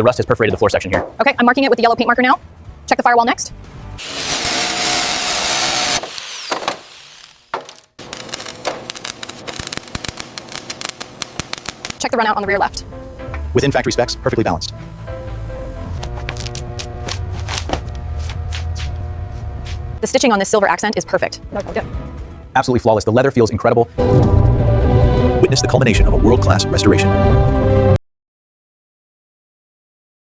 The rust has perforated the floor section here. Okay, I'm marking it with the yellow paint marker now. Check the firewall next. Check the runout on the rear left. Within factory specs, perfectly balanced. The stitching on this silver accent is perfect. Absolutely flawless. The leather feels incredible. Witness the culmination of a world-class restoration.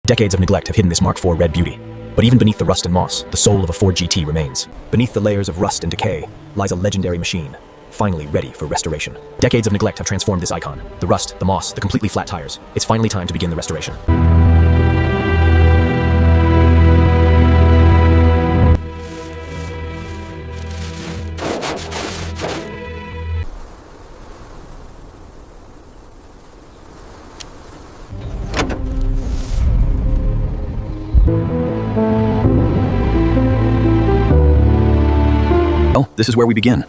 Decades of neglect have hidden this Mark IV red beauty. But even beneath the rust and moss, the soul of a Ford GT remains. Beneath the layers of rust and decay lies a legendary machine, finally ready for restoration. Decades of neglect have transformed this icon. The rust, the moss, the completely flat tires. It's finally time to begin the restoration. Well, this is where we begin.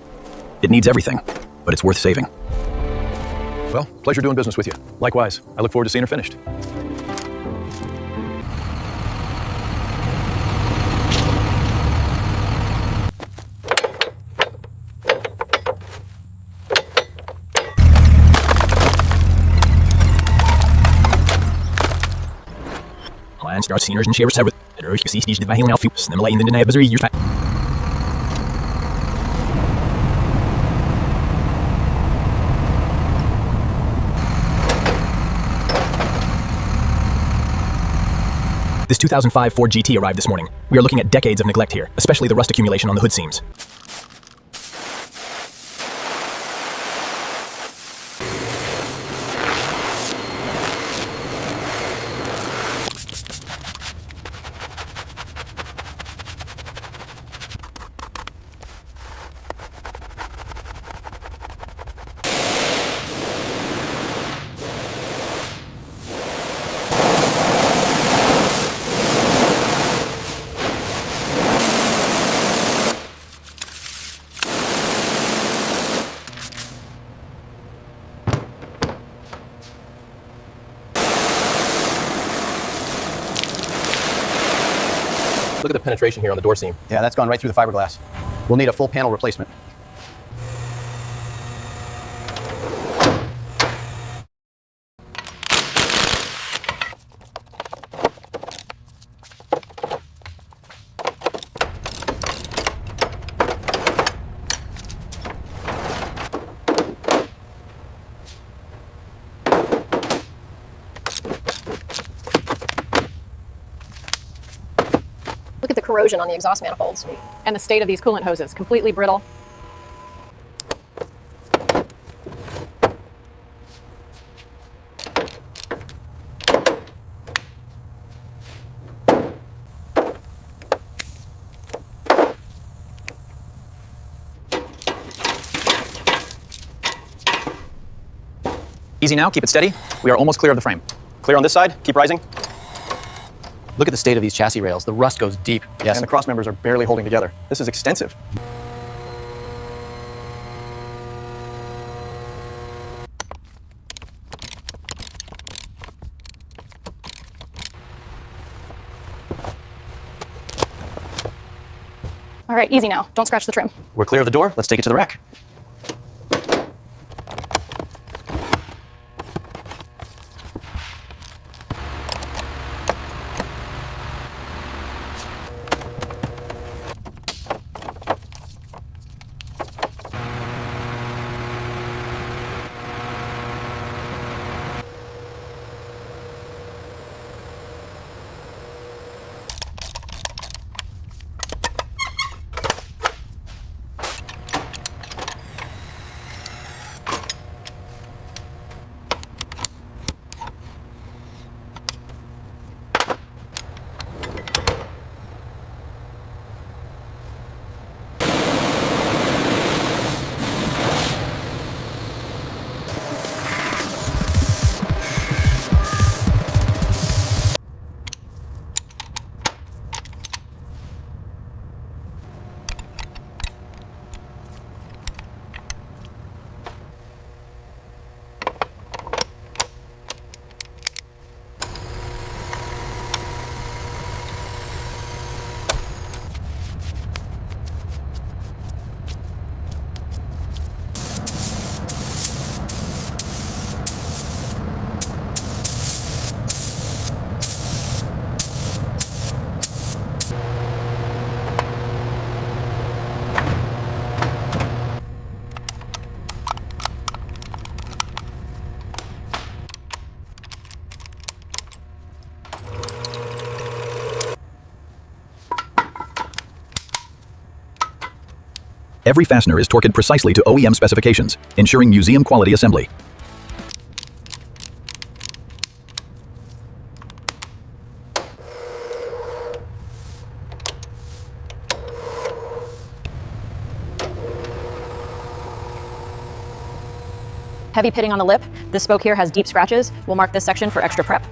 It needs everything, but it's worth saving. Well, pleasure doing business with you. Likewise, I look forward to seeing her finished. This 2005 Ford GT arrived this morning. We are looking at decades of neglect here, especially the rust accumulation on the hood seams. Look at the penetration here on the door seam. Yeah, that's gone right through the fiberglass. We'll need a full panel replacement. Look at the corrosion on the exhaust manifolds and the state of these coolant hoses, completely brittle. Easy now, keep it steady. We are almost clear of the frame. Clear on this side, keep rising. Look at the state of these chassis rails. The rust goes deep. Yes, and the cross members are barely holding together. This is extensive. All right, easy now. Don't scratch the trim. We're clear of the door. Let's take it to the rack. Every fastener is torqued precisely to OEM specifications, ensuring museum-quality assembly. Heavy pitting on the lip. This spoke here has deep scratches. We'll mark this section for extra prep.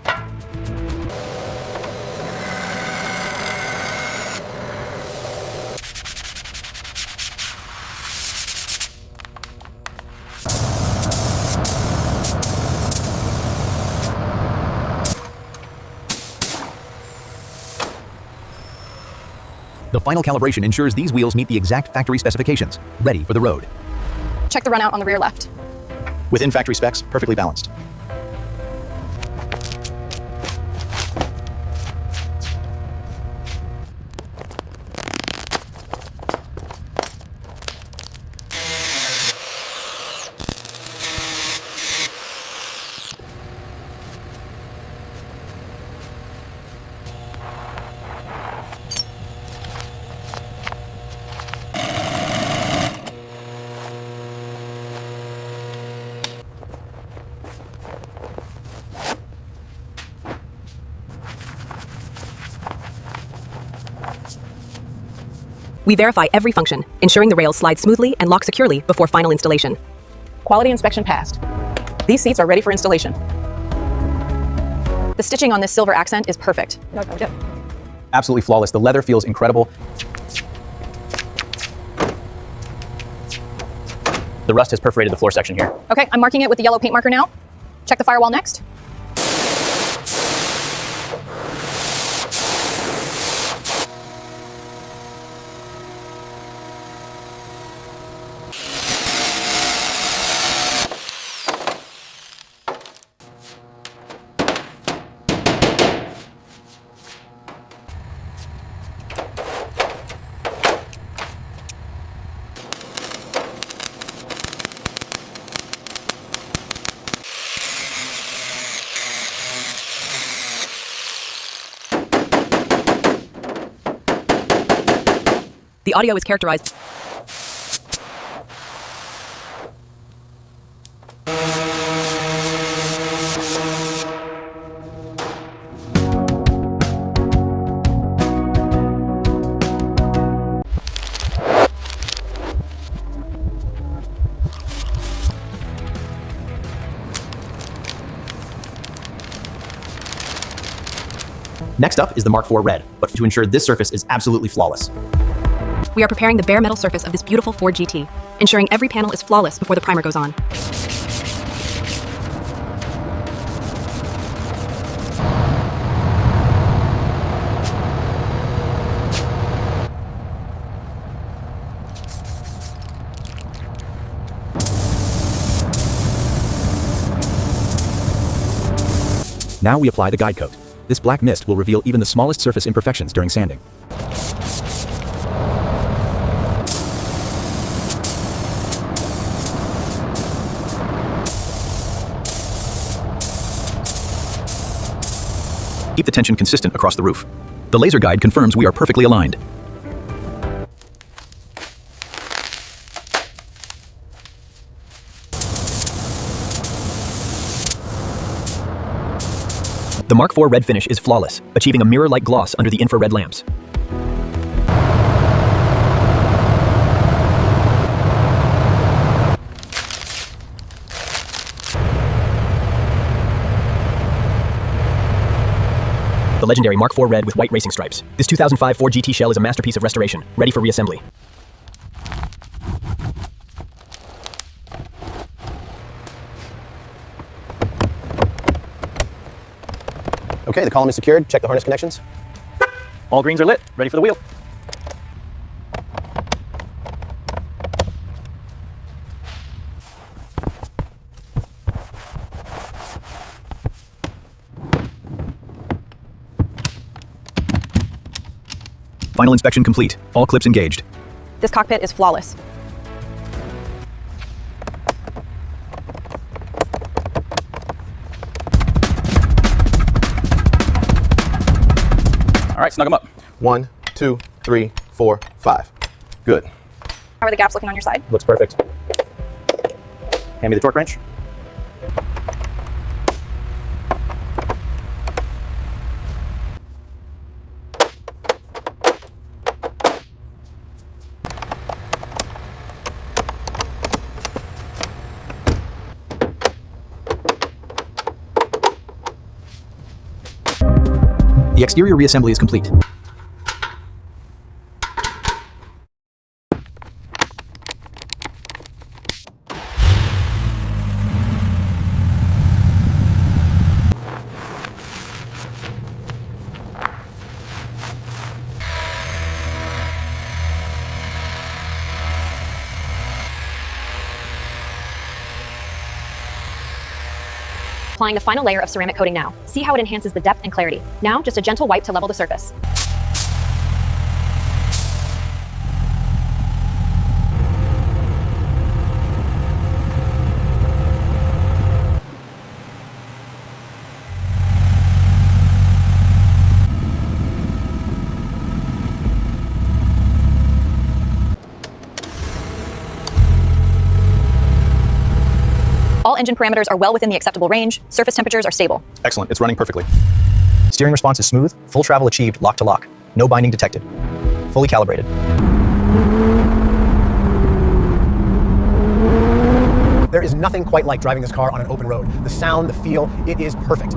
The final calibration ensures these wheels meet the exact factory specifications, ready for the road. Check the runout on the rear left. Within factory specs, perfectly balanced. We verify every function, ensuring the rails slide smoothly and lock securely before final installation. Quality inspection passed. These seats are ready for installation. The stitching on this silver accent is perfect. Absolutely flawless. The leather feels incredible. The rust has perforated the floor section here. Okay, I'm marking it with the yellow paint marker now. Check the firewall next. The audio is characterized. Next up is the Mark IV Red, but to ensure this surface is absolutely flawless. We are preparing the bare metal surface of this beautiful Ford GT, ensuring every panel is flawless before the primer goes on. Now we apply the guide coat. This black mist will reveal even the smallest surface imperfections during sanding. Keep the tension consistent across the roof. The laser guide confirms we are perfectly aligned. The Mark IV Red finish is flawless, achieving a mirror-like gloss under the infrared lamps. The legendary Mark IV Red with white racing stripes. This 2005 Ford GT shell is a masterpiece of restoration, ready for reassembly. Okay, the column is secured. Check the harness connections. All greens are lit, ready for the wheel. Final inspection complete. All clips engaged. This cockpit is flawless. All right, snug them up. 1, 2, 3, 4, 5. Good. How are the gaps looking on your side? Looks perfect. Hand me the torque wrench. The exterior reassembly is complete. Applying the final layer of ceramic coating now. See how it enhances the depth and clarity. Now, just a gentle wipe to level the surface. All engine parameters are well within the acceptable range. Surface temperatures are stable. Excellent, it's running perfectly. Steering response is smooth, full travel achieved lock to lock. No binding detected. Fully calibrated. There is nothing quite like driving this car on an open road. The sound, the feel, it is perfect.